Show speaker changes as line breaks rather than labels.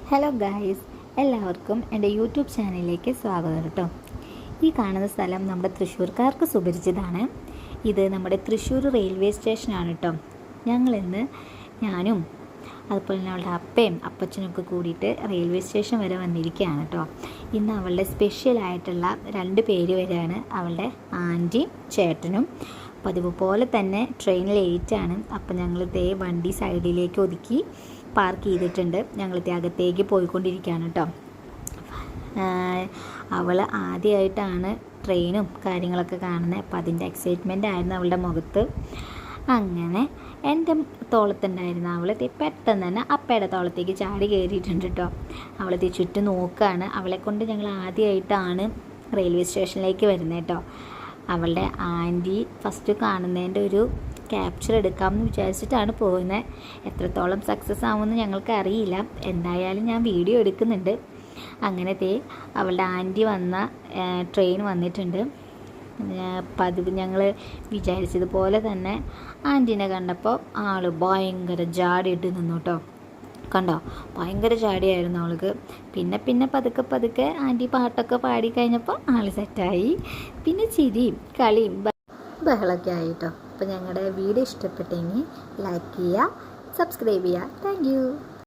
Hello guys, എല്ലാവർക്കും എൻ്റെ YouTube ചാനലിലേക്ക് സ്വാഗതം കേട്ടോ. ഈ കാണുന്ന സ്ഥലം നമ്മുടെ തൃശ്ശൂർക്കാർക്ക് സുപരിചിതമാണ്. ഇത് നമ്മുടെ തൃശ്ശൂർ റെയിൽവേ സ്റ്റേഷനാണ് കേട്ടോ. ഞങ്ങളിന്ന് ഞാനും അതുപോലെ തന്നെ അവളുടെ അപ്പയും അപ്പച്ചനൊക്കെ കൂടിയിട്ട് റെയിൽവേ സ്റ്റേഷൻ വരെ വന്നിരിക്കുകയാണ് കേട്ടോ. ഇന്ന് അവളുടെ സ്പെഷ്യലായിട്ടുള്ള 2 പേര് വരെയാണ്, അവളുടെ ആൻറ്റിയും ചേട്ടനും. പതിവ് പോലെ തന്നെ ട്രെയിൻ ലേറ്റാണ്. അപ്പം ഞങ്ങൾ വണ്ടി സൈഡിലേക്ക് ഒതുക്കി പാർക്ക് ചെയ്തിട്ടുണ്ട്. ഞങ്ങൾ അകത്തേക്ക് പോയിക്കൊണ്ടിരിക്കുകയാണ് കേട്ടോ. അവൾ ആദ്യമായിട്ടാണ് ട്രെയിനും കാര്യങ്ങളൊക്കെ കാണുന്നത്. അപ്പോൾ അതിൻ്റെ എക്സൈറ്റ്മെൻ്റ് ആയിരുന്നു അവളുടെ മുഖത്ത്. അങ്ങനെ എൻ്റെ തോളത്തുണ്ടായിരുന്ന അവൾ പെട്ടെന്ന് തന്നെ അപ്പയുടെ തോളത്തേക്ക് ചാടി കയറിയിട്ടുണ്ട് കേട്ടോ. അവളത് ചുറ്റും നോക്കുകയാണ്. അവളെക്കൊണ്ട് ഞങ്ങൾ ആദ്യമായിട്ടാണ് റെയിൽവേ സ്റ്റേഷനിലേക്ക് വരുന്നത് കേട്ടോ. അവളുടെ ആൻറ്റി ഫസ്റ്റ് കാണുന്നതിൻ്റെ ഒരു ക്യാപ്ചർ എടുക്കാമെന്ന് വിചാരിച്ചിട്ടാണ് പോകുന്നത്. എത്രത്തോളം സക്സസ് ആവുമെന്ന് ഞങ്ങൾക്ക് അറിയില്ല. എന്തായാലും ഞാൻ വീഡിയോ എടുക്കുന്നുണ്ട്. അങ്ങനത്തെ അവളുടെ ആൻറ്റി വന്ന ട്രെയിൻ വന്നിട്ടുണ്ട്. പതിവ് ഞങ്ങൾ വിചാരിച്ചതുപോലെ തന്നെ ആൻറ്റീനെ കണ്ടപ്പോൾ ആൾ ഭയങ്കര ജാടിയിട്ട് നിന്നു കേട്ടോ. കണ്ടോ, ഭയങ്കര ചാടിയായിരുന്നു അവൾക്ക്. പിന്നെ പതുക്കെ ആൻറ്റി പാട്ടൊക്കെ പാടി കഴിഞ്ഞപ്പോൾ ആൾ സെറ്റായി. പിന്നെ ചിരിയും കളിയും ബഹളമൊക്കെ ആയി കേട്ടോ. അപ്പോൾ ഞങ്ങളുടെ വീഡിയോ ഇഷ്ടപ്പെട്ടെങ്കിൽ ലൈക്ക് ചെയ്യുക, സബ്സ്ക്രൈബ് ചെയ്യുക. Thank you.